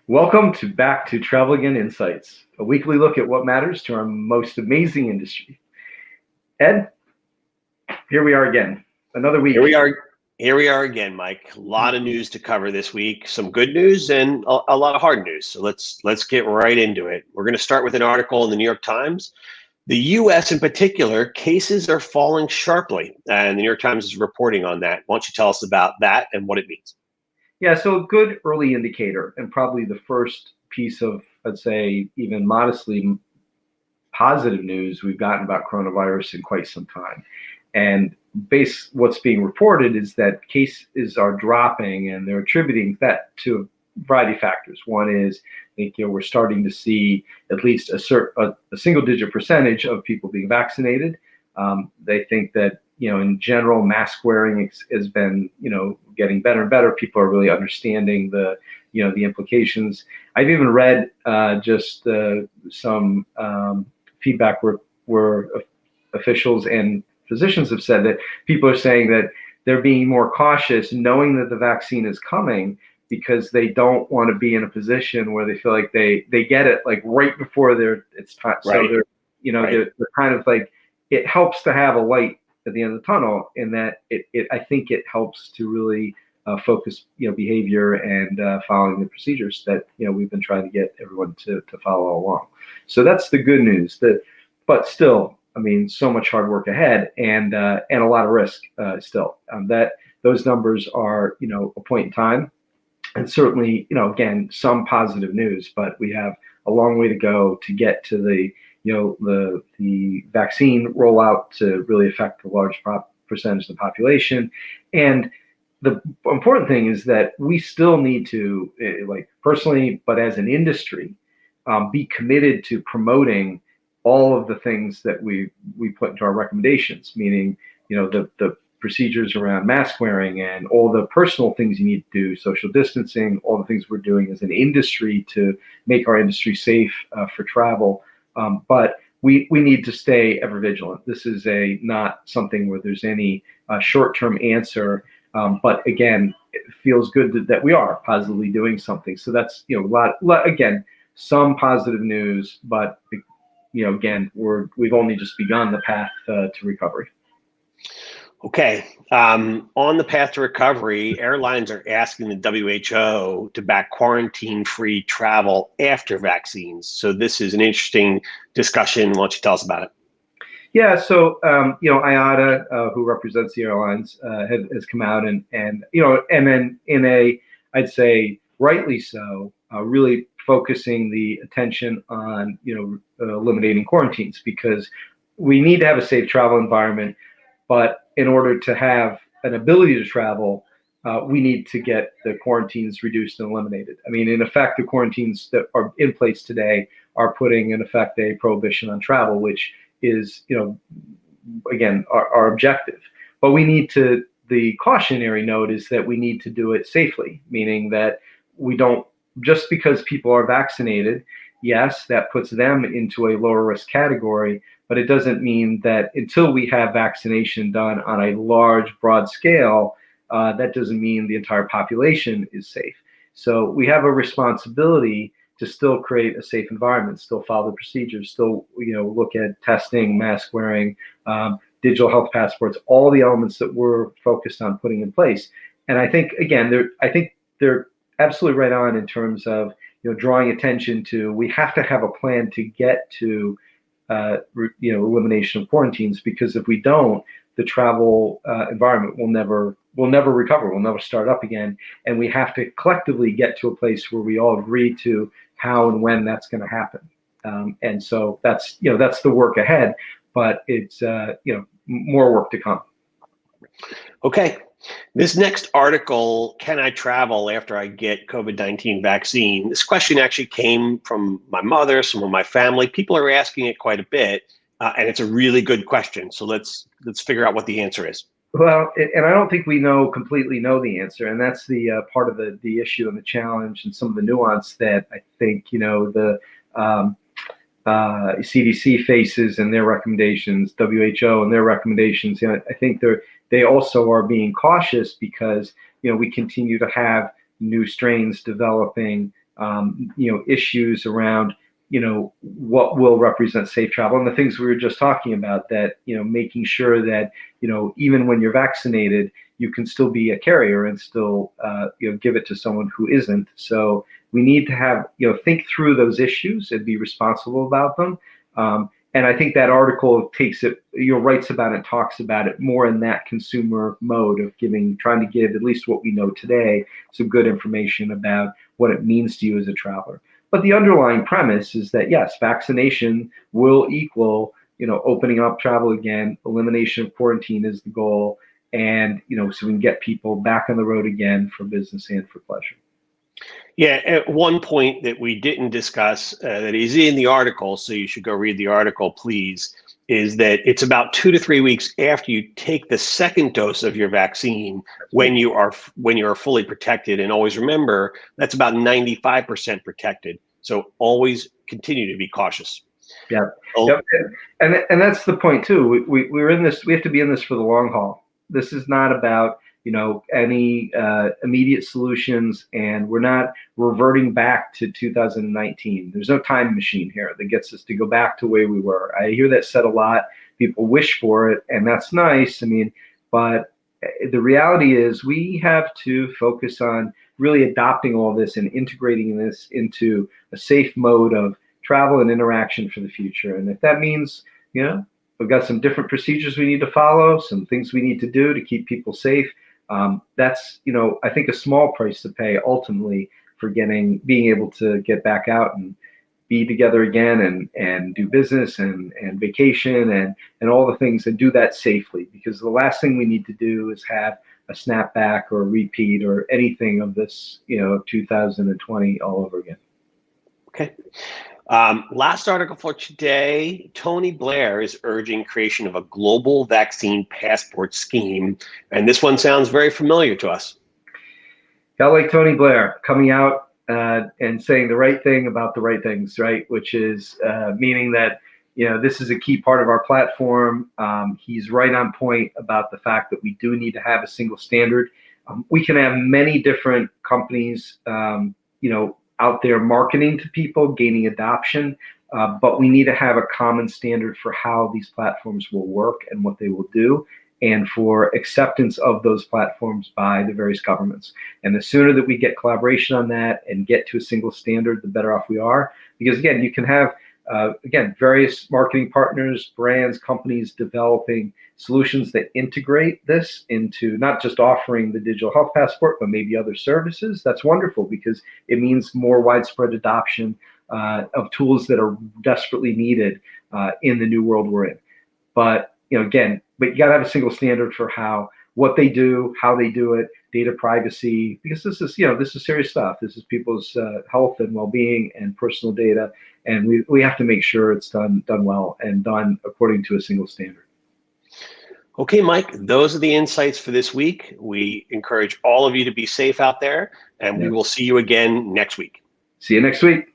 Welcome to Back to Travel Again Insights, a weekly look at what matters to our most amazing industry. Ed, here we are again, another week. Here we are again, Mike. A lot of news to cover this week. Some good news and a lot of hard news. So let's get right into it. We're going to start with an article in the New York Times. The U.S. in particular, cases are falling sharply, and the New York Times is reporting on that. Why don't you tell us about that and what it means? Yeah, so a good early indicator, and probably the first piece of, I'd say, even modestly positive news we've gotten about coronavirus in quite some time. And what's being reported is that cases are dropping, and they're attributing that to a variety of factors. One is, I think, we're starting to see at least a single-digit percentage of people being vaccinated. They think that, in general, mask wearing has been, getting better and better. People are really understanding the implications. I've even read just some feedback where officials and physicians have said that people are saying that they're being more cautious, knowing that the vaccine is coming, because they don't want to be in a position where they feel like they get it like right before it's time. Right. So they're kind of like, it helps to have a light at the end of the tunnel, in that I think it helps to really focus behavior and following the procedures that we've been trying to get everyone to follow along. So that's the good news. But still, I mean, so much hard work ahead, and a lot of risk still. That those numbers are a point in time, and certainly again, some positive news, but we have a long way to go to get to the vaccine rollout to really affect the large percentage of the population. And the important thing is that we still need to, like personally, but as an industry, be committed to promoting all of the things that we put into our recommendations, meaning the procedures around mask wearing and all the personal things you need to do, social distancing, all the things we're doing as an industry to make our industry safe for travel. But we need to stay ever vigilant. This is not something where there's any short-term answer. But again, it feels good that we are positively doing something. So that's again, some positive news, but again, we've only just begun the path to recovery. Okay. On the path to recovery, airlines are asking the WHO to back quarantine-free travel after vaccines. So this is an interesting discussion. Why don't you tell us about it? Yeah, so IATA, who represents the airlines, has come out and then in I'd say rightly so, really focusing the attention on eliminating quarantines, because we need to have a safe travel environment, but in order to have an ability to travel, we need to get the quarantines reduced and eliminated. I mean, in effect, the quarantines that are in place today are putting in effect a prohibition on travel, which is, again, our objective. But the cautionary note is that we need to do it safely, meaning that we don't, just because people are vaccinated, yes, that puts them into a lower risk category, but it doesn't mean that until we have vaccination done on a large, broad scale, that doesn't mean the entire population is safe. So we have a responsibility to still create a safe environment, still follow the procedures, still look at testing, mask wearing, digital health passports, all the elements that we're focused on putting in place. And I think, again, they're absolutely right on in terms of drawing attention to, we have to have a plan to get to elimination of quarantines, because if we don't, the travel environment will never recover, will never start up again, and we have to collectively get to a place where we all agree to how and when that's going to happen. And so that's the work ahead, but it's more work to come. Okay. This next article, can I travel after I get COVID-19 vaccine? This question actually came from my mother, some of my family. People are asking it quite a bit, and it's a really good question. So let's figure out what the answer is. Well, and I don't think we completely know the answer, and that's the part of the issue and the challenge and some of the nuance that I think the CDC faces and their recommendations, WHO and their recommendations. I think they also are being cautious because we continue to have new strains developing issues around, what will represent safe travel, and the things we were just talking about, that, making sure that, even when you're vaccinated, you can still be a carrier and still, give it to someone who isn't. So we need to have, think through those issues and be responsible about them. And I think that article takes it, writes about it, talks about it more in that consumer mode of trying to give, at least what we know today, some good information about what it means to you as a traveler. But the underlying premise is that, yes, vaccination will equal, opening up travel again. Elimination of quarantine is the goal. And, so we can get people back on the road again for business and for pleasure. Yeah, at one point that we didn't discuss, that is in the article, so you should go read the article, please, is that it's about 2 to 3 weeks after you take the second dose of your vaccine when you are fully protected. And always remember, that's about 95% protected. So always continue to be cautious. Yeah, yep. And that's the point too. We're in this. We have to be in this for the long haul. This is not about any immediate solutions, and we're not reverting back to 2019. There's no time machine here that gets us to go back to where we were. I hear that said a lot. People wish for it, and that's nice. I mean, but the reality is we have to focus on really adopting all this and integrating this into a safe mode of travel and interaction for the future. And if that means, we've got some different procedures we need to follow, some things we need to do to keep people safe. That's, I think, a small price to pay ultimately for being able to get back out and be together again and do business and vacation and all the things, and do that safely, because the last thing we need to do is have a snapback or a repeat or anything of this, 2020 all over again. Okay. Last article for today, Tony Blair is urging creation of a global vaccine passport scheme. And this one sounds very familiar to us. I like Tony Blair coming out and saying the right thing about the right things, right? Which is meaning that, this is a key part of our platform. He's right on point about the fact that we do need to have a single standard. We can have many different companies, out there marketing to people, gaining adoption, but we need to have a common standard for how these platforms will work and what they will do, and for acceptance of those platforms by the various governments. And the sooner that we get collaboration on that and get to a single standard, the better off we are. Because again, you can have, various marketing partners, brands, companies developing solutions that integrate this into not just offering the digital health passport, but maybe other services. That's wonderful, because it means more widespread adoption of tools that are desperately needed in the new world we're in. But you gotta have a single standard for what they do, how they do it, data privacy, because this is serious stuff. This is people's health and well-being and personal data, and we have to make sure it's done well and done according to a single standard. Okay, Mike, those are the insights for this week. We encourage all of you to be safe out there, and we will see you again next week. See you next week.